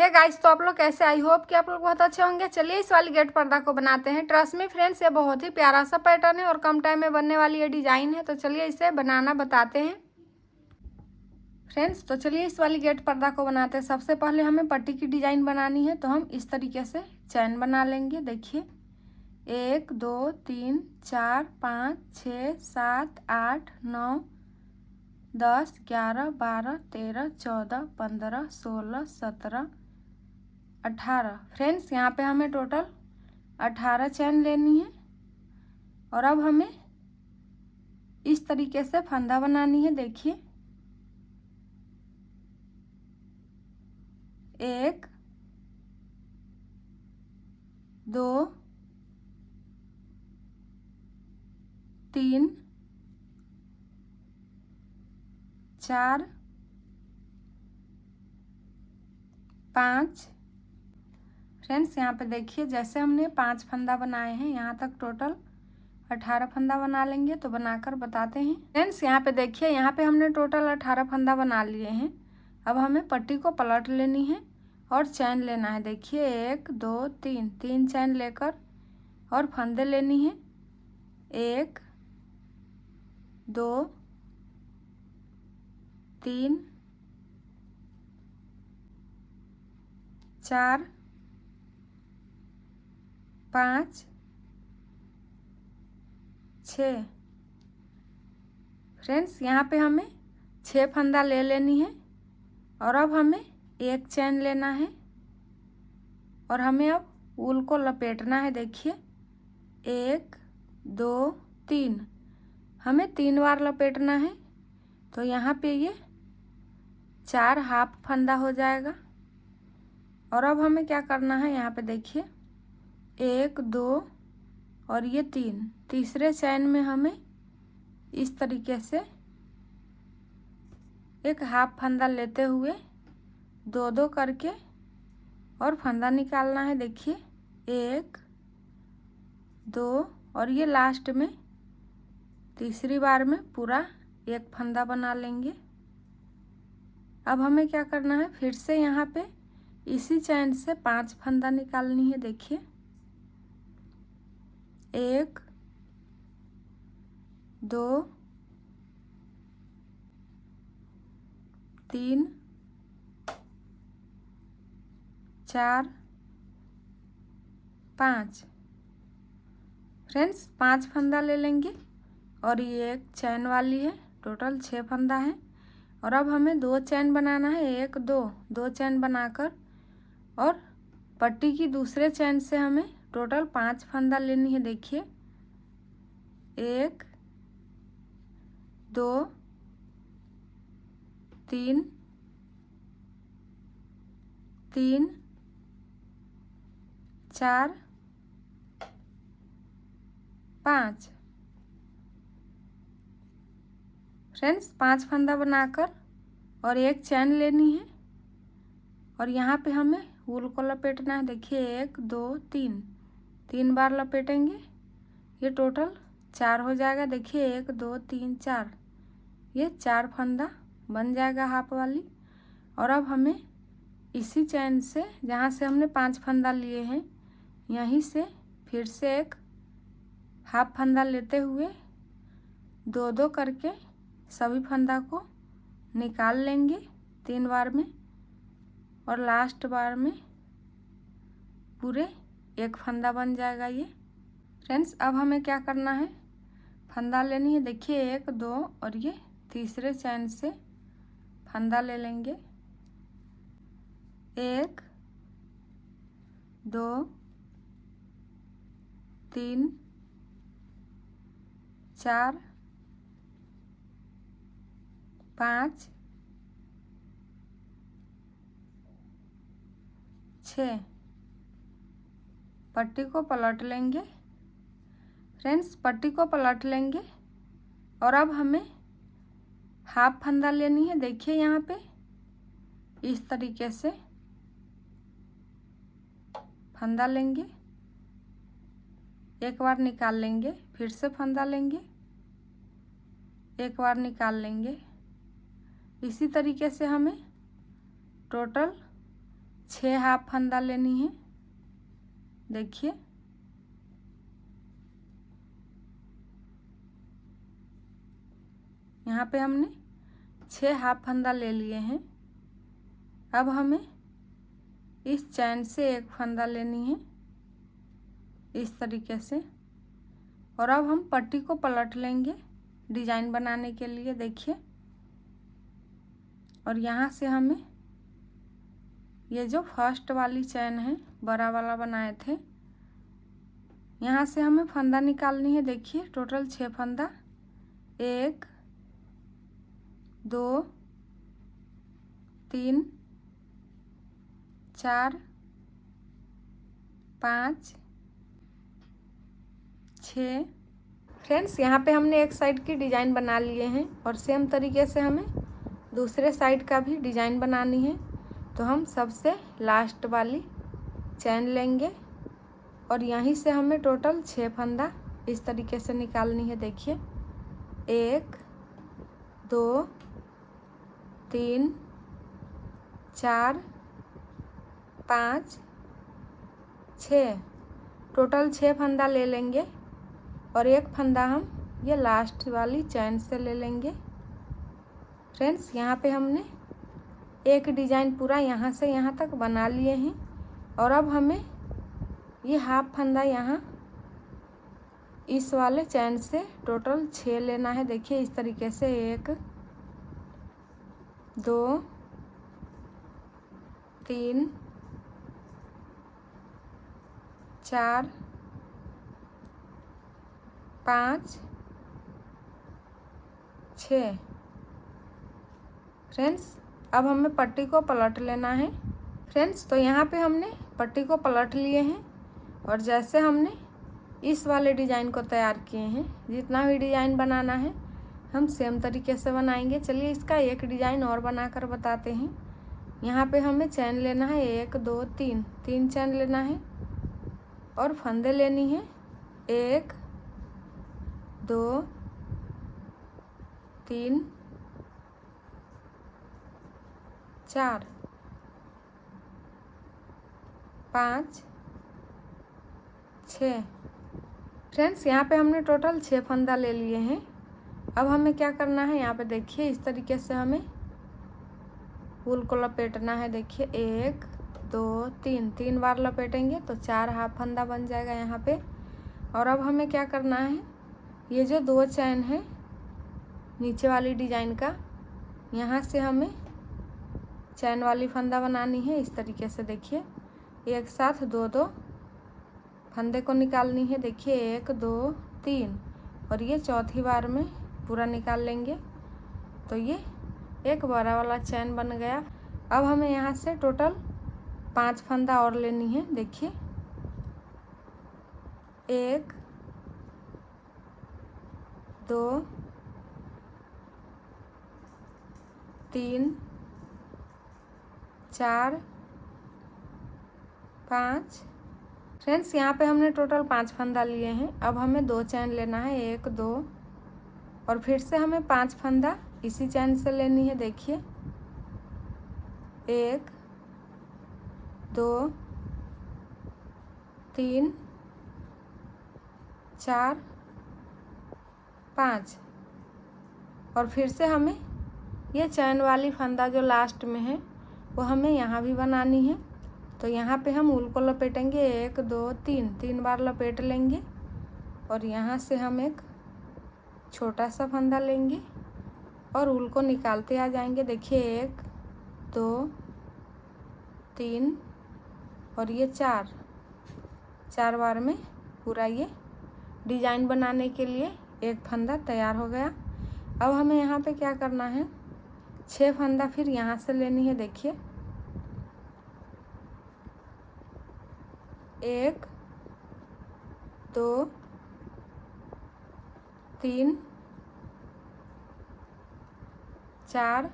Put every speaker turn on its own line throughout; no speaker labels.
Hey guys, तो आप लोग कैसे? आई होप कि आप लोग बहुत अच्छे होंगे। चलिए इस वाली गेट पर्दा को बनाते हैं। ट्रस्ट मी फ्रेंड्स, ये बहुत ही प्यारा सा पैटर्न है और कम टाइम में बनने वाली ये डिजाइन है। तो चलिए इसे बनाना बताते हैं फ्रेंड्स। तो चलिए इस वाली गेट पर्दा को बनाते हैं। सबसे पहले हमें पट्टी की डिजाइन बनानी है, तो हम इस तरीके से चैन बना लेंगे। देखिए 1 2 3 4 5 6 7 8 9 10 11 12 13 14 15 16 17 18। फ्रेंड्स यहाँ पे हमें टोटल 18 चैन लेनी है। और अब हमें इस तरीके से फंदा बनानी है। देखिए 1 2 3 4 5। फ्रेंड्स यहाँ पे देखिए जैसे हमने 5 फंदा बनाए हैं, यहाँ तक टोटल 18 फंदा बना लेंगे। तो बनाकर बताते हैं फ्रेंड्स। यहाँ पे देखिए, यहाँ पे हमने टोटल 18 फंदा बना लिए हैं। अब हमें पट्टी को पलट लेनी है और चैन लेना है। देखिए 1 2 3 3 चैन लेकर और फंदे लेनी है। 1 2 3 4 5 6। फ्रेंड्स यहाँ पे हमें 6 फंदा ले लेनी है। और अब हमें 1 चैन लेना है और हमें अब ऊल को लपेटना है। देखिए 1 2 3, हमें 3 बार लपेटना है। तो यहाँ पे ये 4 हाफ फंदा हो जाएगा। और अब हमें क्या करना है, यहाँ पे देखिए 1 2 और ये 3, तीसरे चैन में हमें इस तरीके से एक हाफ फंदा लेते हुए 2 2 करके और फंदा निकालना है। देखिए 1 2 और ये लास्ट में तीसरी बार में पूरा एक फंदा बना लेंगे। अब हमें क्या करना है, फिर से यहाँ पे इसी चैन से 5 फंदा निकालनी है। देखिए 1 2 3 4 5। फ्रेंड्स 5 फंदा ले लेंगे और ये एक चैन वाली है। टोटल 6 फंदा है। और अब हमें 2 चैन बनाना है। 1 2 2 चैन बनाकर और पट्टी की दूसरे चैन से हमें टोटल 5 फंदा लेनी है। देखिए 1 2 3 3 4 5। फ्रेंड्स 5 फंदा बनाकर और 1 चैन लेनी है और यहाँ पे हमें ऊल को लपेटना है। देखिए 1 2 3, 3 बार लपेटेंगे। ये टोटल 4 हो जाएगा। देखिए 1 2 3 4, ये 4 फंदा बन जाएगा हाफ वाली। और अब हमें इसी चैन से जहाँ से हमने 5 फंदा लिए हैं, यहीं से फिर से एक हाफ फंदा लेते हुए 2 2 करके सभी फंदा को निकाल लेंगे 3 बार में। और लास्ट बार में पूरे एक फंदा बन जाएगा ये। फ्रेंड्स अब हमें क्या करना है, फंदा लेनी है। देखिए 1 2 और ये तीसरे चैन से फंदा ले लेंगे। 1 2 3 4 5 6। पट्टी को पलट लेंगे। फ्रेंड्स पट्टी को पलट लेंगे और अब हमें हाफ फंदा लेनी है। देखिए यहाँ पे इस तरीके से फंदा लेंगे, एक बार निकाल लेंगे, फिर से फंदा लेंगे, एक बार निकाल लेंगे। इसी तरीके से हमें टोटल 6 हाफ फंदा लेनी है। देखिए यहाँ पे हमने 6 हाफ फंदा ले लिए हैं। अब हमें इस चैन से एक फंदा लेनी है इस तरीके से, और अब हम पट्टी को पलट लेंगे डिजाइन बनाने के लिए। देखिए, और यहाँ से हमें ये जो फर्स्ट वाली चैन है बड़ा वाला बनाए थे, यहाँ से हमें फंदा निकालनी है। देखिए टोटल 6 फंदा, 1 2 3 4 5 6। फ्रेंड्स यहाँ पे हमने एक साइड की डिज़ाइन बना लिए हैं और सेम तरीके से हमें दूसरे साइड का भी डिज़ाइन बनानी है। तो हम सबसे लास्ट वाली चैन लेंगे और यहीं से हमें टोटल 6 फंदा इस तरीके से निकालनी है। देखिए 1 2 3 4 5 6, टोटल 6 फंदा ले लेंगे और एक फंदा हम ये लास्ट वाली चैन से ले लेंगे। फ्रेंड्स यहाँ पे हमने एक डिज़ाइन पूरा यहाँ से यहाँ तक बना लिए हैं और अब हमें ये हाफ फंदा यहाँ इस वाले चैन से टोटल 6 लेना है। देखिए इस तरीके से 1 2 3 4 5 6। फ्रेंड्स अब हमें पट्टी को पलट लेना है। फ्रेंड्स तो यहाँ पे हमने पट्टी को पलट लिए हैं और जैसे हमने इस वाले डिज़ाइन को तैयार किए हैं, जितना भी डिज़ाइन बनाना है हम सेम तरीके से बनाएंगे। चलिए इसका एक डिज़ाइन और बनाकर बताते हैं। यहाँ पे हमें चैन लेना है 1 2 3, 3 चैन लेना है और फंदे लेनी है 1 2 3 4 5 6। फ्रेंड्स यहाँ पे हमने टोटल 6 फंदा ले लिए हैं। अब हमें क्या करना है, यहाँ पे देखिए इस तरीके से हमें वूल को लपेटना है। देखिए 1 2 3, 3 बार लपेटेंगे तो 4 हाफ फंदा बन जाएगा यहाँ पे। और अब हमें क्या करना है, ये जो 2 चैन है नीचे वाली डिज़ाइन का, यहाँ से हमें चैन वाली फंदा बनानी है इस तरीके से। देखिए एक साथ 2 फंदे को निकालनी है। देखिए 1 2 3 और ये चौथी बार में पूरा निकाल लेंगे तो ये एक बड़ा वाला चैन बन गया। अब हमें यहाँ से टोटल 5 फंदा और लेनी है। देखिए 1 2 3 4 5। फ्रेंड्स यहाँ पे हमने टोटल 5 फंदा लिए हैं। अब हमें 2 चैन लेना है 1 2 और फिर से हमें 5 फंदा इसी चैन से लेनी है। देखिए 1 2 3 4 5 और फिर से हमें ये चैन वाली फंदा जो लास्ट में है वो हमें यहाँ भी बनानी है। तो यहाँ पे हम ऊल को लपेटेंगे 1 2 3, 3 बार लपेट लेंगे और यहाँ से हम एक छोटा सा फंदा लेंगे और ऊल को निकालते आ जाएंगे। देखिए 1 2 3 और ये 4 बार में पूरा ये डिज़ाइन बनाने के लिए एक फंदा तैयार हो गया। अब हमें यहाँ पे क्या करना है, 6 फंदा फिर यहाँ से लेनी है। देखिए 1 2 3 4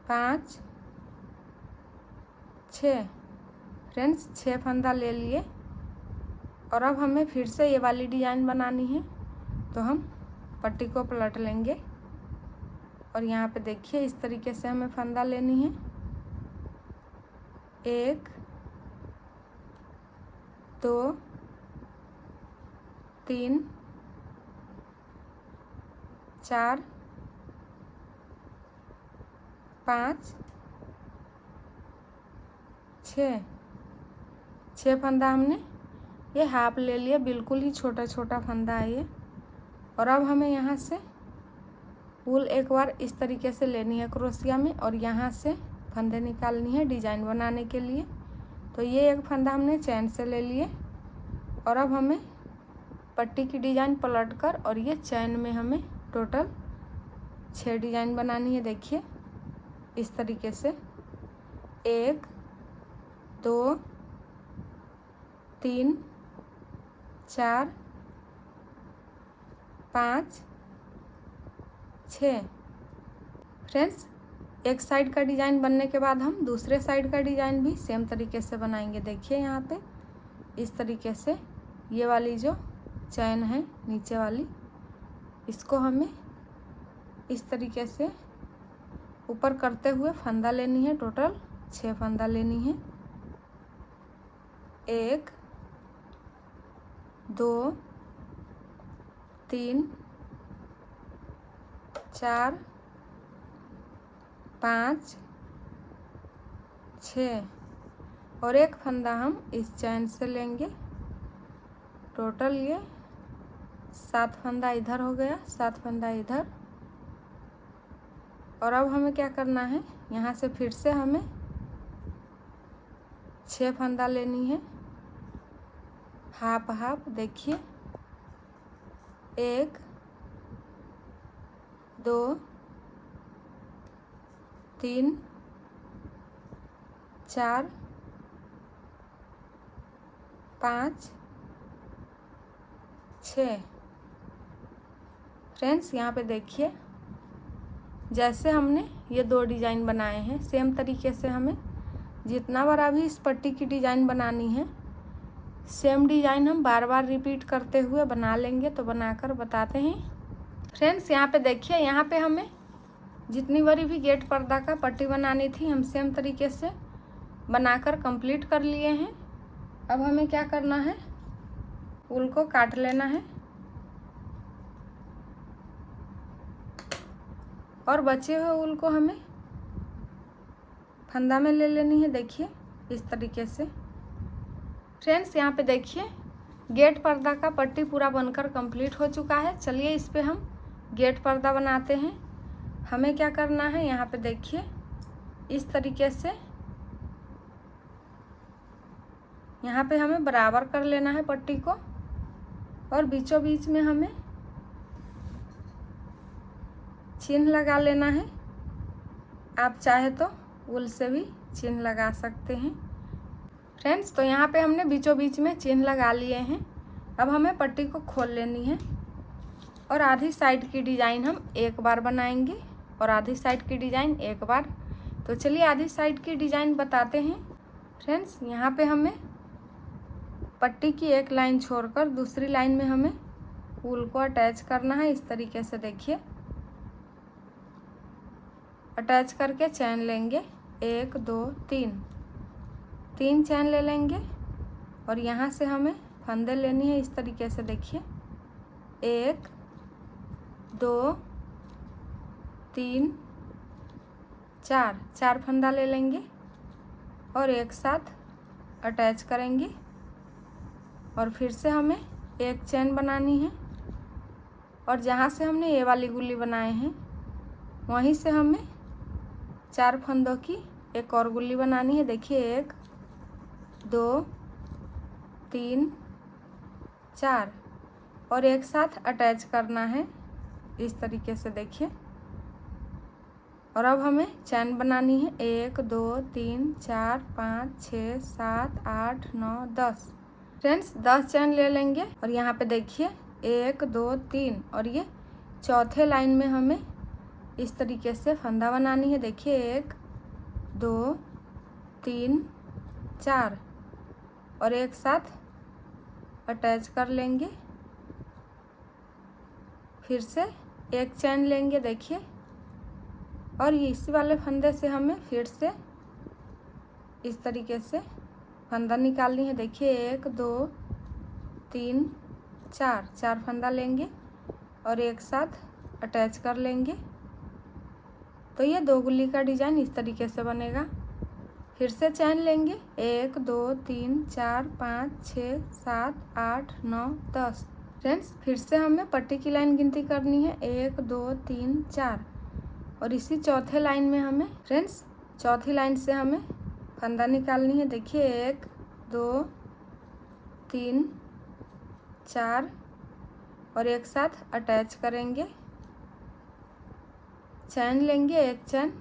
5 6। फ्रेंड्स 6 फंदा ले लिए और अब हमें फिर से ये वाली डिज़ाइन बनानी है। तो हम पट्टी को पलट लेंगे और यहाँ पे देखिए इस तरीके से हमें फंदा लेनी है। 1 2 3 4 5 6 फंदा हमने ये हाफ ले लिया, बिल्कुल ही छोटा छोटा फंदा है ये। और अब हमें यहाँ से वूल एक बार इस तरीके से लेनी है क्रोशिया में और यहाँ से फंदे निकालनी है डिजाइन बनाने के लिए। तो ये एक फंदा हमने चैन से ले लिए और अब हमें पट्टी की डिजाइन पलट कर और ये चैन में हमें टोटल 6 डिजाइन बनानी है। देखिए इस तरीके से 1 2 3 4 5 6। फ्रेंड्स एक साइड का डिजाइन बनने के बाद हम दूसरे साइड का डिजाइन भी सेम तरीके से बनाएंगे। देखिए यहाँ पे इस तरीके से ये वाली जो चैन है नीचे वाली, इसको हमें इस तरीके से ऊपर करते हुए फंदा लेनी है। टोटल 6 फंदा लेनी है। 1 2 3 4 5 6 और एक फंदा हम इस चैन से लेंगे। टोटल ये 7 फंदा इधर हो गया, 7 फंदा इधर। और अब हमें क्या करना है, यहाँ से फिर से हमें 6 फंदा लेनी है हाफ हाफ। देखिए 1 2 3 4 5 6। फ्रेंड्स यहाँ पे देखिए जैसे हमने ये 2 डिजाइन बनाए हैं सेम तरीके से हमें जितना बार अभी इस पट्टी की डिजाइन बनानी है सेम डिजाइन हम बार बार रिपीट करते हुए बना लेंगे। तो बनाकर बताते हैं। फ्रेंड्स यहाँ पे देखिए, यहाँ पे हमें जितनी बारी भी गेट पर्दा का पट्टी बनानी थी हम सेम तरीके से बनाकर कंप्लीट कर लिए हैं। अब हमें क्या करना है, ऊल को काट लेना है और बचे हुए ऊल को हमें फंदा में ले लेनी है। देखिए इस तरीके से। फ्रेंड्स यहाँ पे देखिए गेट पर्दा का पट्टी पूरा बनकर कंप्लीट हो चुका है। चलिए इस पे हम गेट पर्दा बनाते हैं। हमें क्या करना है, यहाँ पे देखिए इस तरीके से यहाँ पे हमें बराबर कर लेना है पट्टी को और बीचों बीच में हमें चिन्ह लगा लेना है। आप चाहे तो ऊल से भी चिन्ह लगा सकते हैं। फ्रेंड्स तो यहाँ पे हमने बीचों बीच में चिन्ह लगा लिए हैं। अब हमें पट्टी को खोल लेनी है और आधी साइड की डिज़ाइन हम एक बार बनाएंगे और आधी साइड की डिज़ाइन एक बार। तो चलिए आधी साइड की डिज़ाइन बताते हैं। फ्रेंड्स यहाँ पे हमें पट्टी की एक लाइन छोड़कर दूसरी लाइन में हमें ऊल को अटैच करना है। इस तरीके से देखिए अटैच करके चैन लेंगे 1 2 3 चैन ले लेंगे और यहाँ से हमें फंदे लेनी है। इस तरीके से देखिए 1 2 3 4 फंदा ले लेंगे और एक साथ अटैच करेंगे और फिर से हमें एक चैन बनानी है और जहाँ से हमने ये वाली गुल्ली बनाए हैं वहीं से हमें 4 फंदों की एक और गुल्ली बनानी है। देखिए 1 2 3 4 और एक साथ अटैच करना है इस तरीके से देखिए। और अब हमें चैन बनानी है 1 2 3 4 5 6 7 8 9 10। फ्रेंड्स 10 चैन ले लेंगे और यहाँ पे देखिए 1 2 3 और ये चौथे लाइन में हमें इस तरीके से फंदा बनानी है। देखिए 1 2 3 4 और एक साथ अटैच कर लेंगे। फिर से एक चैन लेंगे देखिए और इसी वाले फंदे से हमें फिर से इस तरीके से फंदा निकालनी है। देखिए 1 2 3 4 4 फंदा लेंगे और एक साथ अटैच कर लेंगे। तो ये 2 गुल्ली का डिजाइन इस तरीके से बनेगा। फिर से चैन लेंगे 1 2 3 4 5 6 7 8 9 10। फ्रेंड्स फिर से हमें पट्टी की लाइन गिनती करनी है 1 2 3 4 और इसी चौथे लाइन में हमें फ्रेंड्स चौथी लाइन से हमें फंदा निकालनी है। देखिए 1 2 3 4 और एक साथ अटैच करेंगे। चैन लेंगे 1 चैन,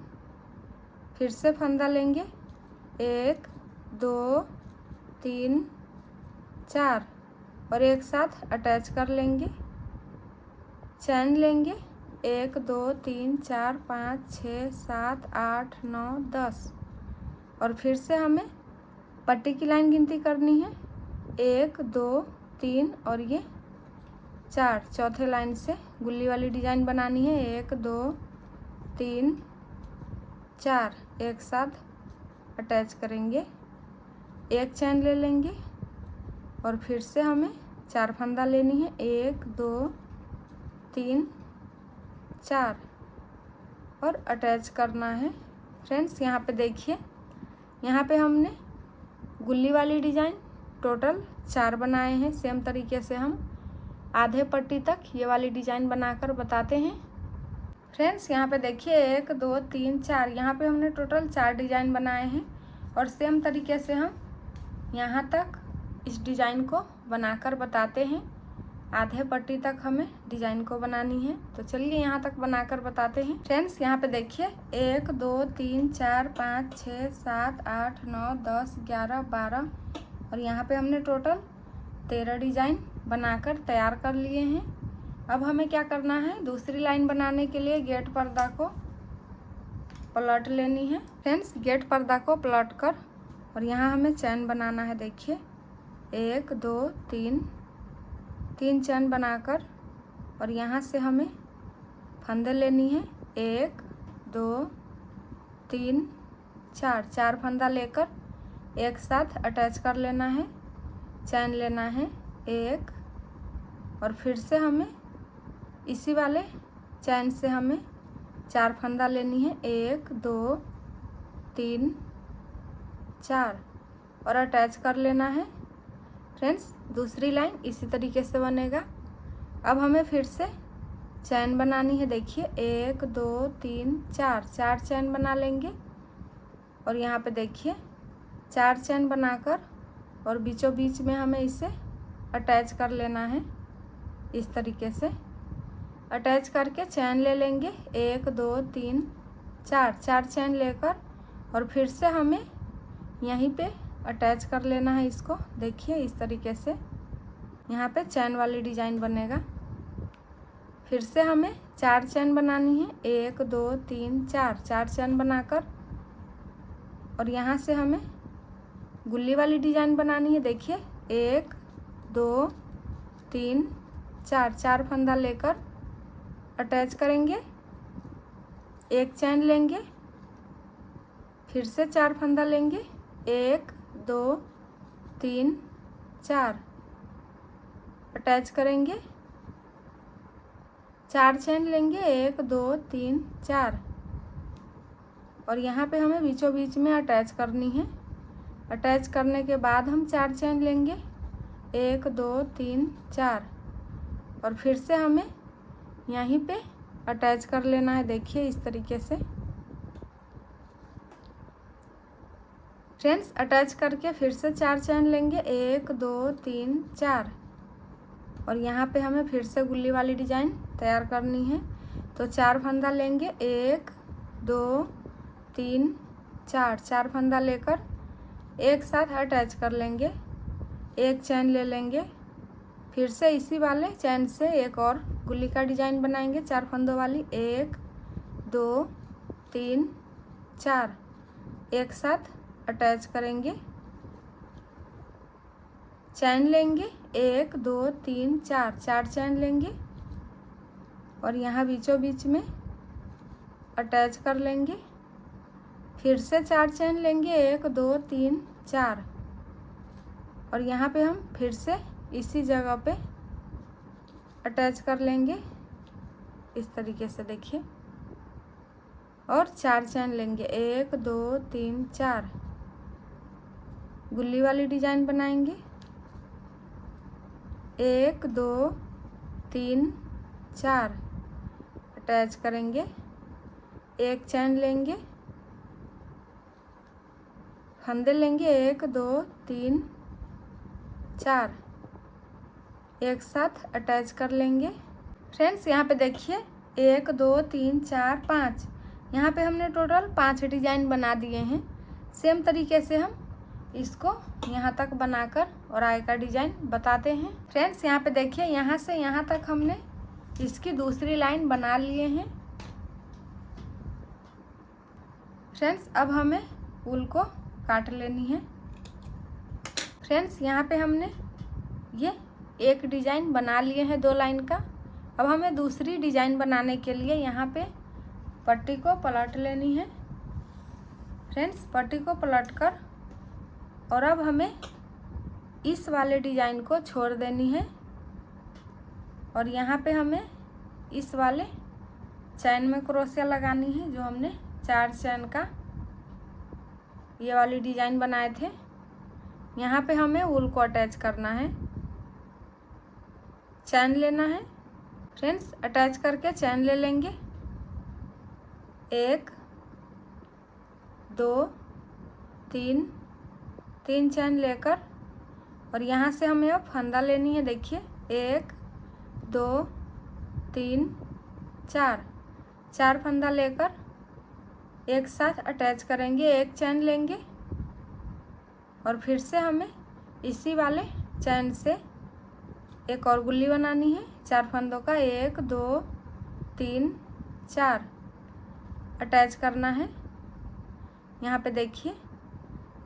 फिर से फंदा लेंगे 1 2 3 4 और एक साथ अटैच कर लेंगे। चैन लेंगे 1 2 3 4 5 6 7 8 9 10 और फिर से हमें पट्टी की लाइन गिनती करनी है 1 2 3 और ये 4। चौथे लाइन से गुल्ली वाली डिजाइन बनानी है 1 2 3 4 एक साथ अटैच करेंगे। एक चैन ले लेंगे और फिर से हमें 4 फंदा लेनी है 1 2 3 4 और अटैच करना है। फ्रेंड्स यहाँ पे देखिए, यहाँ पे हमने गुल्ली वाली डिजाइन टोटल 4 बनाए हैं। सेम तरीके से हम आधे पट्टी तक ये वाली डिजाइन बनाकर बताते हैं। फ्रेंड्स यहाँ पे देखिए 1 2 3 4 यहाँ पे हमने टोटल 4 डिजाइन बनाए हैं और सेम तरीके से हम यहाँ तक इस डिजाइन को बनाकर बताते हैं। आधे पट्टी तक हमें डिजाइन को बनानी है, तो चलिए यहाँ तक बनाकर बताते हैं। फ्रेंड्स यहाँ पे देखिए 1 2 3 4 5 6 7 8 9 10 11 12 और यहाँ पे हमने टोटल 13 डिजाइन बनाकर तैयार कर लिए हैं। अब हमें क्या करना है, दूसरी लाइन बनाने के लिए गेट पर्दा को पलट लेनी है। फ्रेंड्स गेट पर्दा को पलट कर और यहाँ हमें चैन बनाना है। देखिए 1 2 3 3 चैन बनाकर और यहाँ से हमें फंदे लेनी है 1 2 3 4 4 फंदा लेकर एक साथ अटैच कर लेना है। चैन लेना है 1 और फिर से हमें इसी वाले चैन से हमें 4 फंदा लेनी है 1 2 3 4 और अटैच कर लेना है। फ्रेंड्स दूसरी लाइन इसी तरीके से बनेगा। अब हमें फिर से चैन बनानी है। देखिए 1 2 3 4 4 चैन बना लेंगे और यहाँ पे देखिए 4 चैन बनाकर और बीचों बीच में हमें इसे अटैच कर लेना है। इस तरीके से अटैच करके चैन ले लेंगे 1 2 3 4 4 चैन लेकर और फिर से हमें यहीं पे अटैच कर लेना है इसको। देखिए इस तरीके से यहाँ पे चैन वाली डिजाइन बनेगा। फिर से हमें 4 चैन बनानी है 1 2 3 4 4 चैन बनाकर और यहाँ से हमें गुल्ली वाली डिजाइन बनानी है। देखिए 1 2 3 4 4 फंदा लेकर अटैच करेंगे। एक चैन लेंगे, फिर से 4 फंदा लेंगे 1 2 3 4 अटैच करेंगे। 4 चैन लेंगे 1 2 3 4 और यहाँ पे हमें बीचों बीच में अटैच करनी है। अटैच करने के बाद हम 4 चैन लेंगे 1 2 3 4 और फिर से हमें यहीं पे अटैच कर लेना है। देखिए इस तरीके से फ्रेंड्स अटैच करके फिर से 4 चैन लेंगे 1 2 3 4 और यहाँ पे हमें फिर से गुल्ली वाली डिजाइन तैयार करनी है। तो 4 फंदा लेंगे 1 2 3 4 4 फंदा लेकर एक साथ अटैच कर लेंगे। एक चैन ले लेंगे, फिर से इसी वाले चैन से एक और गुल्ली का डिजाइन बनाएंगे 4 फंदों वाली 1 2 3 4 एक साथ अटैच करेंगे। चैन लेंगे 1 2 3 4 4 चैन लेंगे और यहाँ बीचों बीच में अटैच कर लेंगे। फिर से 4 चैन लेंगे, 1 2 3 4, और यहाँ पे हम फिर से इसी जगह पे अटैच कर लेंगे इस तरीके से, देखिए। और 4 चैन लेंगे, 1 2 3 4, गुल्ली वाली डिजाइन बनाएंगे। 1 2 3 4 अटैच करेंगे, 1 चैन लेंगे, फंदे लेंगे, 1 2 3 4, एक साथ अटैच कर लेंगे। फ्रेंड्स यहाँ पे देखिए 1 2 3 4 5, यहाँ पे हमने टोटल 5 डिजाइन बना दिए हैं। सेम तरीके से हम इसको यहाँ तक बनाकर और आगे का डिजाइन बताते हैं। फ्रेंड्स यहाँ पे देखिए यहाँ से यहाँ तक हमने इसकी दूसरी लाइन बना लिए हैं। फ्रेंड्स अब हमें ऊल को काट लेनी है। फ्रेंड्स यहाँ पे हमने ये एक डिजाइन बना लिए हैं 2 लाइन का। अब हमें दूसरी डिजाइन बनाने के लिए यहाँ पे पट्टी को पलट लेनी है। फ्रेंड्स पट्टी को पलटकर और अब हमें इस वाले डिजाइन को छोड़ देनी है, और यहाँ पे हमें इस वाले चैन में क्रोशिया लगानी है जो हमने 4 चैन का ये वाली डिजाइन बनाए थे। यहाँ पे हमें ऊल को अटैच करना है, चैन लेना है। फ्रेंड्स अटैच करके चैन ले लेंगे, 1 2 3 3 चैन लेकर, और यहाँ से हमें अब फंदा लेनी है। देखिए 1 2 3 4, 4 फंदा लेकर एक साथ अटैच करेंगे, 1 चैन लेंगे, और फिर से हमें इसी वाले चैन से एक और गुल्ली बनानी है 4 फंदों का। 1 2 3 4 अटैच करना है। यहाँ पे देखिए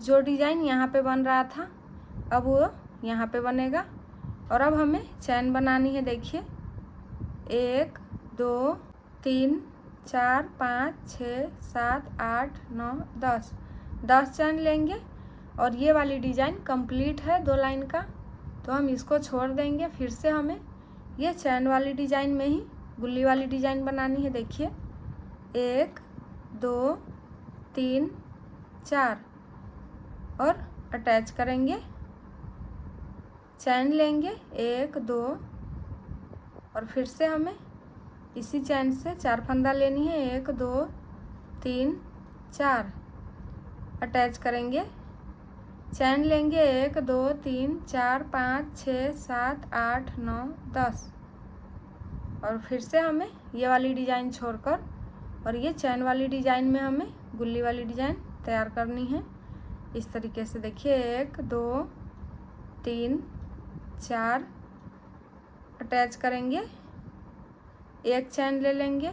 जो डिजाइन यहाँ पे बन रहा था अब वो यहाँ पे बनेगा, और अब हमें चैन बनानी है। देखिए 1 2 3 4 5 6 7 8 9 10, 10 चैन लेंगे, और ये वाली डिजाइन कंप्लीट है 2 लाइन का, तो हम इसको छोड़ देंगे। फिर से हमें ये चैन वाली डिजाइन में ही गुल्ली वाली डिजाइन बनानी है। देखिए 1 2 3 4 और अटैच करेंगे, चैन लेंगे 1 2, और फिर से हमें इसी चैन से 4 फंदा लेनी है। 1 2 3 4 अटैच करेंगे, चैन लेंगे 1 2 3 4 5 6 7 8 9 10, और फिर से हमें ये वाली डिजाइन छोड़कर और ये चैन वाली डिजाइन में हमें गुल्ली वाली डिजाइन तैयार करनी है इस तरीके से। देखिए 1 2 3 4 अटैच करेंगे, 1 चैन ले लेंगे,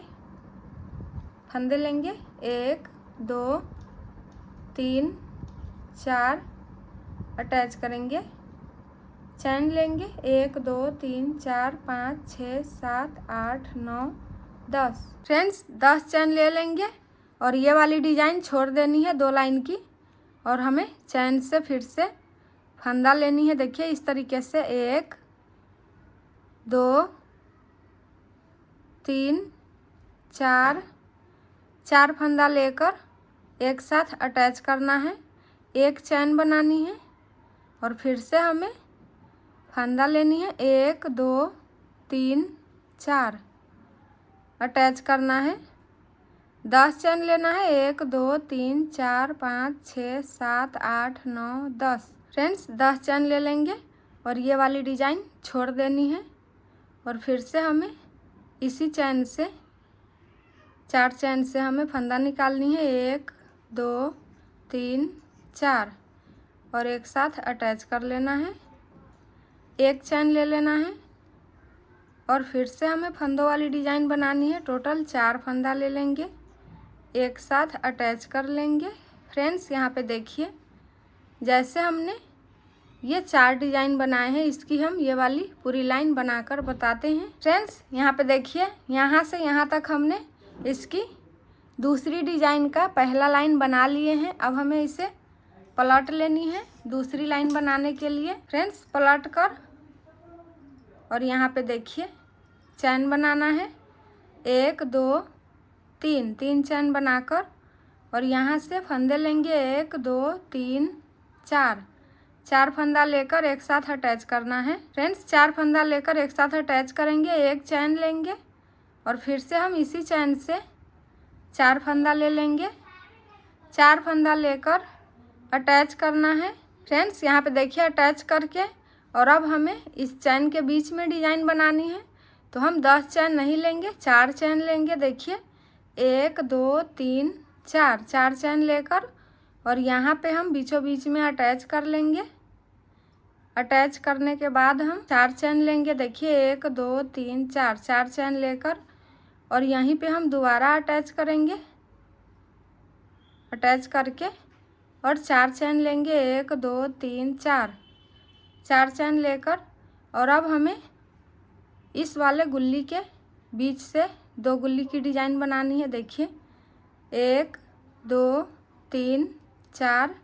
फंदे लेंगे 1 2 3 4 अटैच करेंगे, चैन लेंगे 1 2 3 4 5 6 7 8 9 10। फ्रेंड्स 10 चैन ले लेंगे और ये वाली डिजाइन छोड़ देनी है 2 लाइन की, और हमें चैन से फिर से फंदा लेनी है। देखिए इस तरीके से 1 2 3 4, 4 फंदा लेकर एक साथ अटैच करना है, 1 चैन बनानी है, और फिर से हमें फंदा लेनी है 1 2 3 4 अटैच करना है, 10 चैन लेना है 1 2 3 4 5 6 7 8 9 10। फ्रेंड्स 10 चैन ले लेंगे और ये वाली डिजाइन छोड़ देनी है, और फिर से हमें इसी चैन से 4 चैन से हमें फंदा निकालनी है 1 2 3 4, और एक साथ अटैच कर लेना है, 1 चैन ले लेना है, और फिर से हमें फंदों वाली डिजाइन बनानी है। टोटल 4 फंदा ले लेंगे, एक साथ अटैच कर लेंगे। फ्रेंड्स यहाँ पे देखिए जैसे हमने ये 4 डिजाइन बनाए हैं इसकी हम ये वाली पूरी लाइन बनाकर बताते हैं। फ्रेंड्स यहाँ पे देखिए यहाँ से यहाँ तक हमने इसकी दूसरी डिजाइन का पहला लाइन बना लिए हैं। अब हमें इसे पलट लेनी है दूसरी लाइन बनाने के लिए। फ्रेंड्स पलट कर और यहाँ पे देखिए चैन बनाना है 1 2 3 3 चैन बनाकर और यहाँ से फंदे लेंगे 1 2 3 4 फंदा लेकर एक साथ अटैच करना है। फ्रेंड्स 4 फंदा लेकर एक साथ अटैच करेंगे, एक चैन लेंगे और फिर से हम इसी चैन से 4 फंदा ले लेंगे। 4 फंदा लेकर अटैच करना है। फ्रेंड्स यहाँ पे देखिए अटैच करके और अब हमें इस चैन के बीच में डिजाइन बनानी है तो हम 10 चैन नहीं लेंगे, 4 चैन लेंगे। देखिए 1 2 3 4 चैन लेकर और यहाँ पे हम बीचों बीच में अटैच कर लेंगे। अटैच करने के बाद हम 4 चैन लेंगे। देखिए 1 2 3 4 चैन लेकर और यहीं पे हम दोबारा अटैच करेंगे। अटैच करके और 4 चैन लेंगे 1 2 3 4 चैन लेकर और अब हमें इस वाले गुल्ली के बीच से 2 गुल्ली की डिजाइन बनानी है। देखिए 1 2 3 4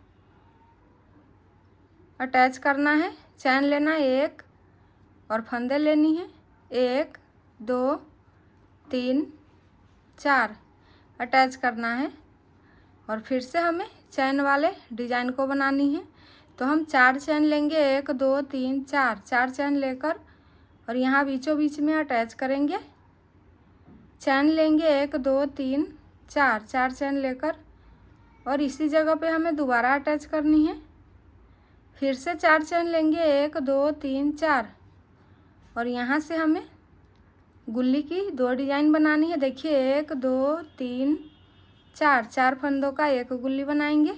अटैच करना है, चैन लेना 1 और फंदे लेनी है 1 2 3 4 अटैच करना है और फिर से हमें चैन वाले डिजाइन को बनानी है तो हम 4 चैन लेंगे 1 2 3 4 चैन लेकर और यहाँ बीचों बीच में अटैच करेंगे। चैन लेंगे 1 2 3 4 चैन लेकर और इसी जगह पे हमें दोबारा अटैच करनी है। फिर से 4 चैन लेंगे 1 2 3 4 और यहाँ से हमें गुल्ली की 2 डिजाइन बनानी है। देखिए 1 2 3 4 फंदों का एक गुल्ली बनाएंगे,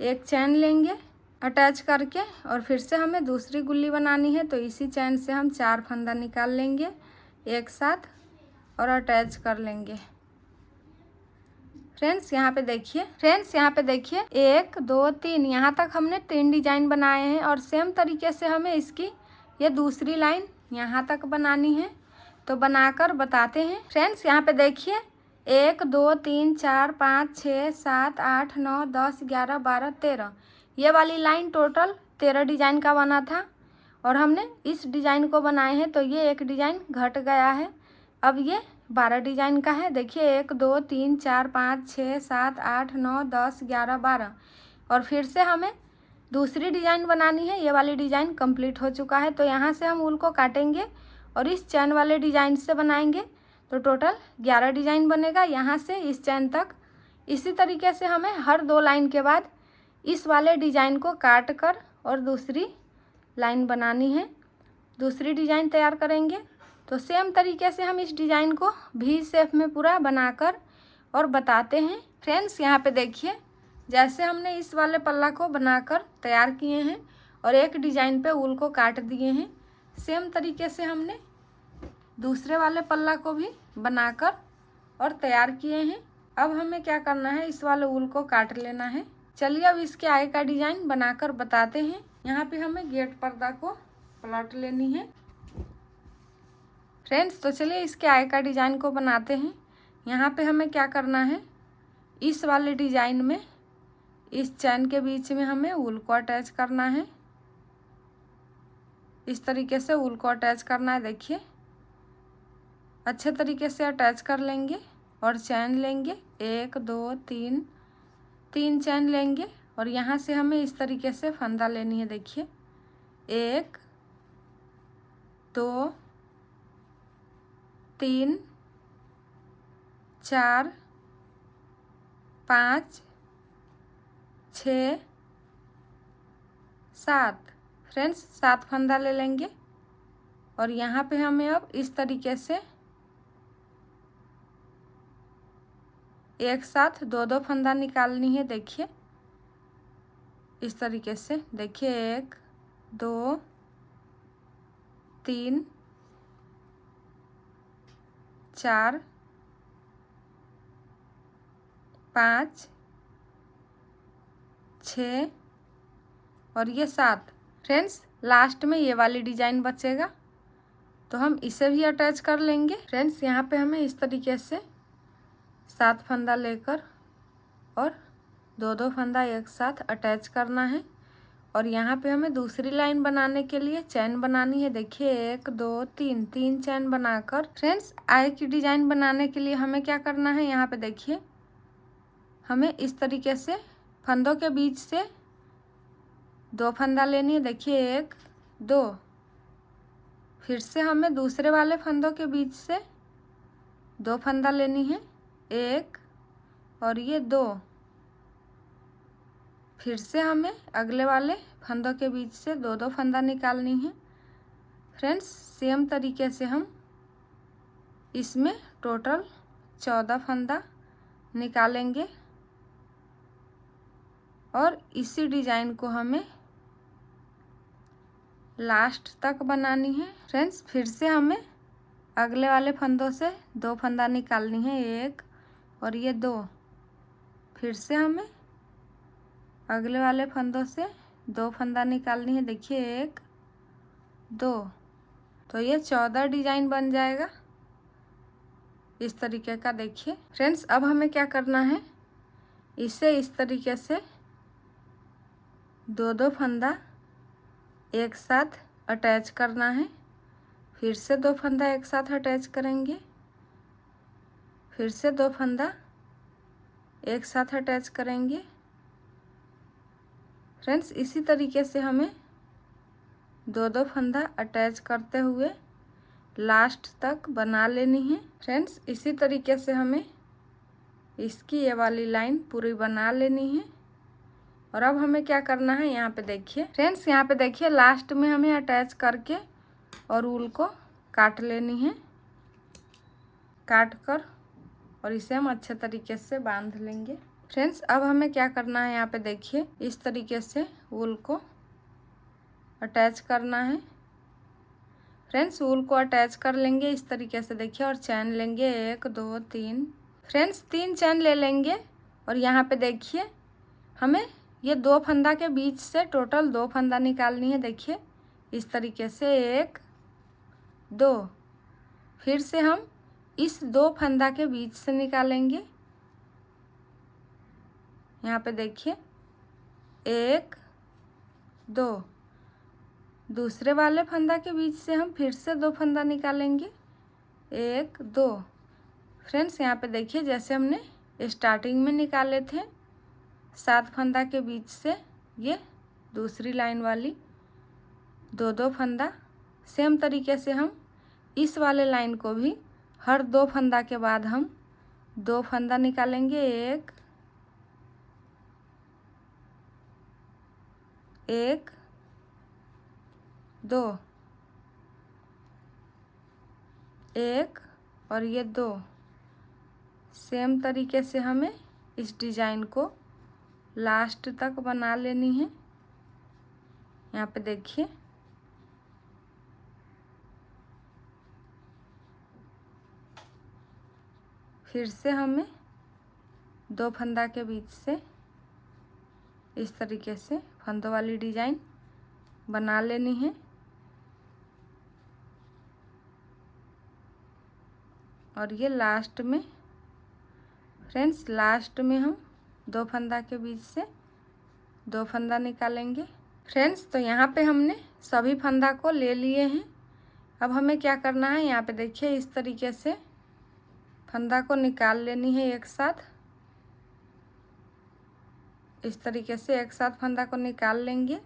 एक चैन लेंगे अटैच करके और फिर से हमें दूसरी गुल्ली बनानी है तो इसी चैन से हम 4 फंदा निकाल लेंगे एक साथ और अटैच कर लेंगे। फ्रेंड्स यहाँ पे देखिए 1 2 3 यहाँ तक हमने 3 डिजाइन बनाए हैं और सेम तरीके से हमें इसकी ये दूसरी लाइन यहाँ तक बनानी है तो बनाकर बताते हैं। फ्रेंड्स यहाँ पे देखिए 1 2 3 4 5 6 7 8 9 10 11 12 13 ये वाली लाइन टोटल 13 डिजाइन का बना था और हमने इस डिजाइन को बनाए हैं तो ये एक डिजाइन घट गया है। अब ये 12 डिजाइन का है। देखिए 1 2 3 4 5 6 7 8 9 10 11 12 और फिर से हमें दूसरी डिजाइन बनानी है। ये वाली डिजाइन कंप्लीट हो चुका है तो यहाँ से हम ऊल को काटेंगे और इस चैन वाले डिजाइन से बनाएंगे तो टोटल 11 डिजाइन बनेगा यहाँ से इस चैन तक। इसी तरीके से हमें हर 2 लाइन के बाद इस वाले डिजाइन को काट कर और दूसरी लाइन बनानी है, दूसरी डिजाइन तैयार करेंगे तो सेम तरीके से हम इस डिजाइन को भी शेप में पूरा बनाकर और बताते हैं। फ्रेंड्स यहाँ पे देखिए जैसे हमने इस वाले पल्ला को बनाकर तैयार किए हैं और एक डिजाइन पे ऊल को काट दिए हैं, सेम तरीके से हमने दूसरे वाले पल्ला को भी बनाकर और तैयार किए हैं। अब हमें क्या करना है, इस वाले ऊल को काट लेना है। चलिए अब इसके आगे का डिजाइन बनाकर बताते हैं। यहाँ पे हमें गेट पर्दा को पलट लेनी है। फ्रेंड्स तो चलिए इसके आगे का डिजाइन को बनाते हैं। यहाँ पे हमें क्या करना है, इस वाले डिजाइन में इस चैन के बीच में हमें ऊल को अटैच करना है। इस तरीके से ऊल को अटैच करना है। देखिए अच्छे तरीके से अटैच कर लेंगे और चैन लेंगे 1 2 3 चैन लेंगे और यहाँ से हमें इस तरीके से फंदा लेनी है। देखिए 1 2 3 4 5 6 7 फ्रेंड्स 7 फंदा ले लेंगे और यहाँ पे हमें अब इस तरीके से एक साथ 2 फंदा निकालनी है। देखिए इस तरीके से, देखिए 1 2 3 4 5 6 और ये 7। फ्रेंड्स लास्ट में ये वाली डिजाइन बचेगा तो हम इसे भी अटैच कर लेंगे। फ्रेंड्स यहाँ पे हमें इस तरीके से 7 फंदा लेकर और 2 फंदा एक साथ अटैच करना है। और यहाँ पे हमें दूसरी लाइन बनाने के लिए चैन बनानी है। देखिए 1 2 3 3 चैन बनाकर फ्रेंड्स आई की डिजाइन बनाने के लिए हमें क्या करना है, यहाँ पे देखिए हमें इस तरीके से फंदों के बीच से 2 फंदा लेनी है। देखिए 1 2, फिर से हमें दूसरे वाले फंदों के बीच से 2 फंदा लेनी है, 1 और ये 2, फिर से हमें अगले वाले फंदों के बीच से 2 फंदा निकालनी है। फ्रेंड्स सेम तरीके से हम इसमें टोटल 14 फंदा निकालेंगे और इसी डिजाइन को हमें लास्ट तक बनानी है। फ्रेंड्स फिर से हमें अगले वाले फंदों से 2 फंदा निकालनी है, 1 और ये 2, फिर से हमें अगले वाले फंदों से 2 फंदा निकालनी है। देखिए 1 2, तो ये 14 डिजाइन बन जाएगा इस तरीके का। देखिए फ्रेंड्स अब हमें क्या करना है, इसे इस तरीके से 2 फंदा एक साथ अटैच करना है, फिर से 2 फंदा एक साथ अटैच करेंगे, फिर से 2 फंदा एक साथ अटैच करेंगे। फ्रेंड्स इसी तरीके से हमें 2 फंदा अटैच करते हुए लास्ट तक बना लेनी है। फ्रेंड्स इसी तरीके से हमें इसकी ये वाली लाइन पूरी बना लेनी है। और अब हमें क्या करना है, यहाँ पे देखिए फ्रेंड्स, यहाँ पे देखिए लास्ट में हमें अटैच करके और ऊल को काट लेनी है, काट कर और इसे हम अच्छे तरीके से बांध लेंगे। फ्रेंड्स अब हमें क्या करना है, यहाँ पे देखिए इस तरीके से ऊल को अटैच करना है। फ्रेंड्स ऊल को अटैच कर लेंगे इस तरीके से, देखिए, और चैन लेंगे 1 2 3। फ्रेंड्स 3 चैन ले लेंगे और यहाँ पे देखिए हमें ये 2 फंदा के बीच से टोटल 2 फंदा निकालनी है। देखिए इस तरीके से 1 2, फिर से हम इस 2 फंदा के बीच से निकालेंगे। यहाँ पे देखिए 1 2, दूसरे वाले फंदा के बीच से हम फिर से 2 फंदा निकालेंगे, 1 2। फ्रेंड्स यहाँ पे देखिए जैसे हमने स्टार्टिंग में निकाले थे 7 फंदा के बीच से, ये दूसरी लाइन वाली 2 फंदा, सेम तरीके से हम इस वाले लाइन को भी हर 2 फंदा के बाद हम 2 फंदा निकालेंगे, 1 1 2 1 और ये 2। सेम तरीके से हमें इस डिजाइन को लास्ट तक बना लेनी है। यहाँ पे देखिए फिर से हमें 2 फंदा के बीच से इस तरीके से फंदों वाली डिजाइन बना लेनी है। और ये लास्ट में फ्रेंड्स लास्ट में हम 2 फंदा के बीच से 2 फंदा निकालेंगे। फ्रेंड्स तो यहाँ पे हमने सभी फंदा को ले लिए हैं। अब हमें क्या करना है, यहाँ पे देखिए इस तरीके से फंदा को निकाल लेनी है एक साथ। इस तरीके से एक साथ फंदा को निकाल लेंगे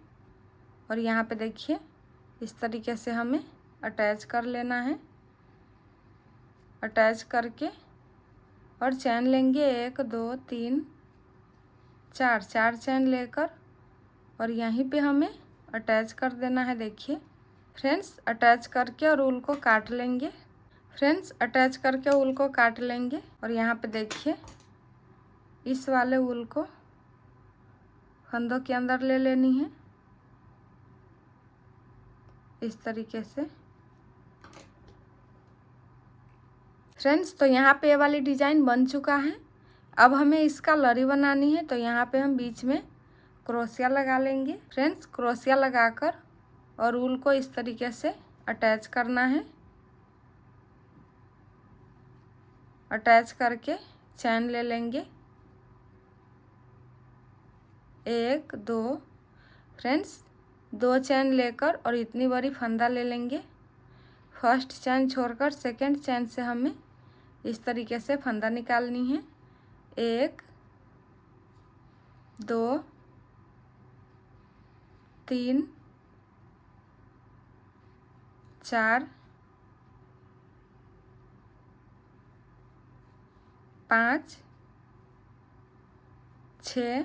और यहाँ पे देखिए इस तरीके से हमें अटैच कर लेना है। अटैच करके और चैन लेंगे 1 2 3 4, 4 चैन लेकर और यहीं पे हमें अटैच कर देना है। देखिए फ्रेंड्स अटैच करके और ऊल को काट लेंगे। फ्रेंड्स अटैच करके ऊल को काट लेंगे और यहाँ पे देखिए इस वाले ऊल को फंदों के अंदर ले लेनी है इस तरीके से। फ्रेंड्स तो यहाँ पे ये वाली डिजाइन बन चुका है। अब हमें इसका लरी बनानी है, तो यहाँ पे हम बीच में क्रोशिया लगा लेंगे। फ्रेंड्स क्रोशिया लगाकर और ऊल को इस तरीके से अटैच करना है। अटैच करके चैन ले लेंगे, 1 2। फ्रेंड्स 2 चैन लेकर और इतनी बड़ी फंदा ले लेंगे। फर्स्ट चैन छोड़कर सेकंड चैन से हमें इस तरीके से फंदा निकालनी है। 1 2 3 4 5 6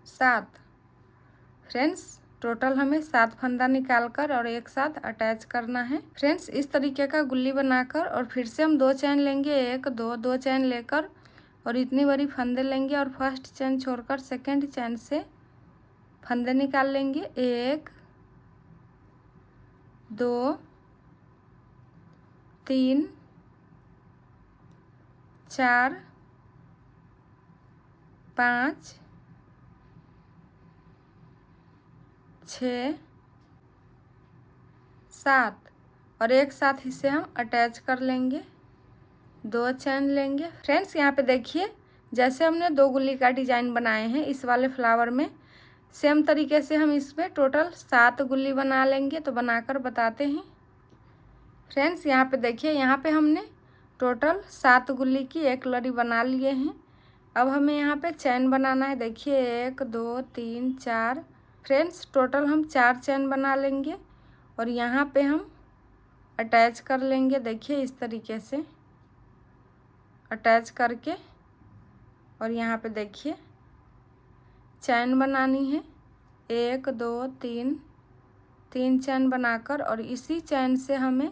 7। फ्रेंड्स टोटल हमें 7 फंदा निकालकर और एक साथ अटैच करना है। फ्रेंड्स इस तरीके का गुल्ली बनाकर और फिर से हम 2 चैन लेंगे, 1 2 2 चैन लेकर और इतनी बड़ी फंदे लेंगे और फर्स्ट चैन छोड़कर सेकंड चैन से फंदे निकाल लेंगे। 1 2 3 4 5 6 7 और एक साथ इसे हम अटैच कर लेंगे। 2 चैन लेंगे। फ्रेंड्स यहाँ पे देखिए, जैसे हमने 2 गुल्ली का डिजाइन बनाए हैं इस वाले फ्लावर में, सेम तरीके से हम इसमें टोटल 7 गुल्ली बना लेंगे। तो बनाकर बताते हैं। फ्रेंड्स यहाँ पे देखिए, यहाँ पे हमने टोटल 7 गुल्ली की एक लड़ी बना लिए हैं। अब हमें यहाँ पे चैन बनाना है। देखिए 1 2 3 4। फ्रेंड्स टोटल हम 4 चैन बना लेंगे और यहाँ पे हम अटैच कर लेंगे। देखिए इस तरीके से अटैच करके और यहाँ पे देखिए चैन बनानी है। 1 2 3 3 चैन बनाकर और इसी चैन से हमें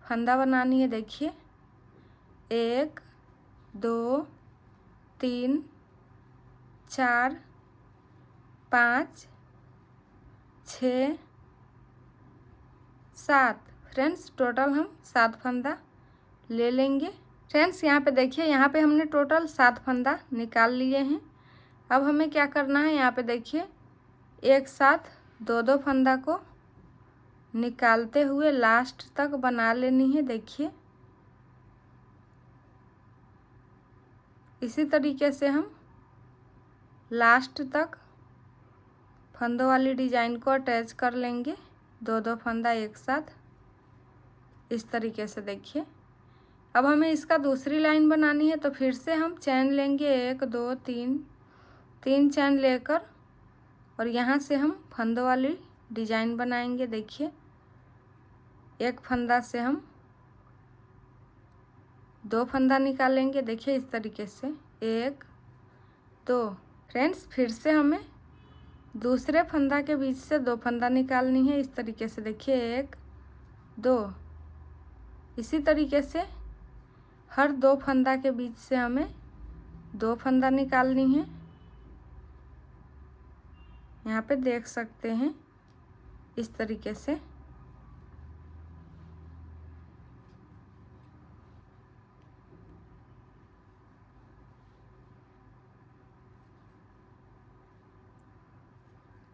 फंदा बनानी है। देखिए 1 2 3 4 5 6 7। फ्रेंड्स टोटल हम 7 फंदा ले लेंगे। फ्रेंड्स यहाँ पे देखिए, यहाँ पे हमने टोटल 7 फंदा निकाल लिए हैं। अब हमें क्या करना है, यहाँ पे देखिए एक साथ 2 फंदा को निकालते हुए लास्ट तक बना लेनी है। देखिए इसी तरीके से हम लास्ट तक फंदों वाली डिजाइन को अटैच कर लेंगे। 2 फंदा एक साथ इस तरीके से। देखिए अब हमें इसका दूसरी लाइन बनानी है। तो फिर से हम चैन लेंगे, 1 2 3 चैन लेकर और यहाँ से हम फंदों वाली डिजाइन बनाएंगे। देखिए एक फंदा से हम 2 फंदा निकालेंगे। देखिए इस तरीके से 1 2। फ्रेंड्स फिर से हमें दूसरे फंदा के बीच से 2 फंदा निकालनी है इस तरीके से। देखिए 1 2। इसी तरीके से हर 2 फंदा के बीच से हमें 2 फंदा निकालनी है। यहाँ पे देख सकते हैं इस तरीके से।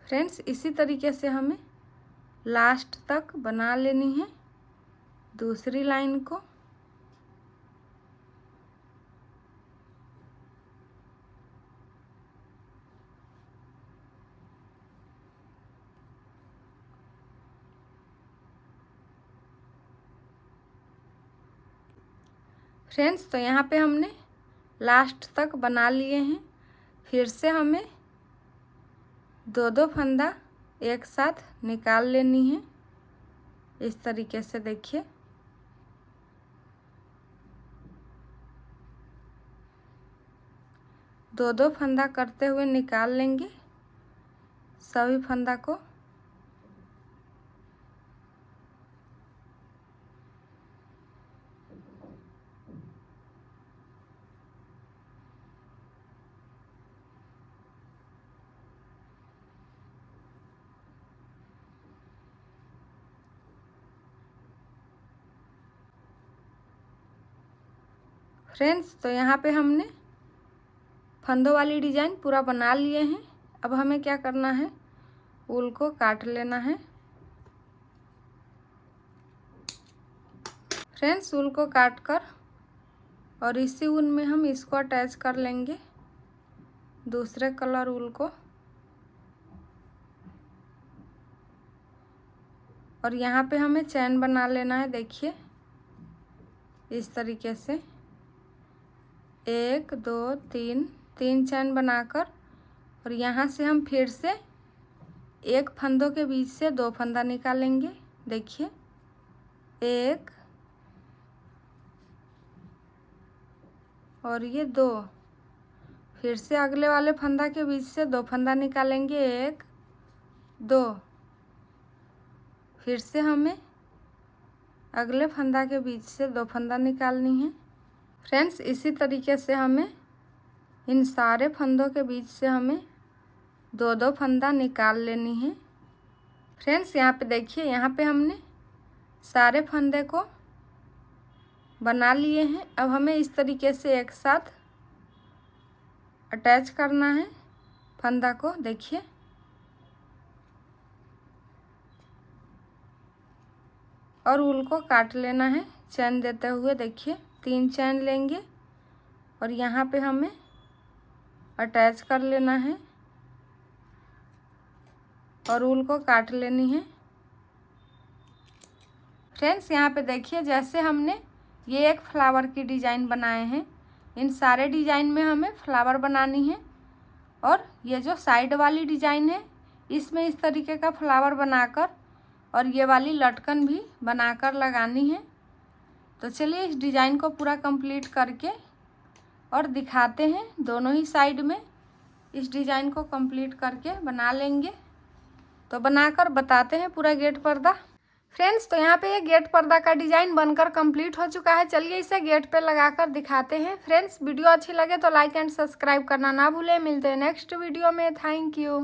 फ्रेंड्स इसी तरीके से हमें लास्ट तक बना लेनी है दूसरी लाइन को। फ्रेंड्स तो यहाँ पे हमने लास्ट तक बना लिए हैं। फिर से हमें 2 फंदा एक साथ निकाल लेनी है इस तरीके से। देखिए दो फंदा करते हुए निकाल लेंगे सभी फंदा को। फ्रेंड्स तो यहाँ पे हमने फंदों वाली डिजाइन पूरा बना लिए हैं। अब हमें क्या करना है, ऊल को काट लेना है। फ्रेंड्स ऊल को काट कर और इसी ऊन में हम इसको अटैच कर लेंगे, दूसरे कलर ऊल को। और यहाँ पे हमें चैन बना लेना है, देखिए इस तरीके से 1 2 3 3 चैन बनाकर, और यहाँ से हम फिर से एक फंदों के बीच से 2 फंदा निकालेंगे। देखिए 1 और ये 2, फिर से अगले वाले फंदा के बीच से 2 फंदा निकालेंगे, 1 2, फिर से हमें अगले फंदा के बीच से 2 फंदा निकालनी है। फ्रेंड्स इसी तरीके से हमें इन सारे फंदों के बीच से हमें 2 फंदा निकाल लेनी है। फ्रेंड्स यहाँ पे देखिए, यहाँ पे हमने सारे फंदे को बना लिए हैं। अब हमें इस तरीके से एक साथ अटैच करना है फंदा को, देखिए और ऊल को काट लेना है चैन देते हुए। देखिए 3 चैन लेंगे और यहाँ पे हमें अटैच कर लेना है और ऊल को काट लेनी है। फ्रेंड्स यहाँ पे देखिए, जैसे हमने ये एक फ्लावर की डिज़ाइन बनाए हैं, इन सारे डिज़ाइन में हमें फ्लावर बनानी है। और ये जो साइड वाली डिज़ाइन है, इसमें इस तरीके का फ्लावर बनाकर और ये वाली लटकन भी बनाकर लगानी है। तो चलिए इस डिज़ाइन को पूरा कंप्लीट करके और दिखाते हैं। दोनों ही साइड में इस डिज़ाइन को कंप्लीट करके बना लेंगे, तो बनाकर बताते हैं पूरा गेट पर्दा। फ्रेंड्स तो यहाँ पे ये गेट पर्दा का डिज़ाइन बनकर कंप्लीट हो चुका है। चलिए इसे गेट पे लगाकर दिखाते हैं। फ्रेंड्स वीडियो अच्छी लगे तो लाइक एंड सब्सक्राइब करना ना भूलें। मिलते हैं नेक्स्ट वीडियो में। Thank you.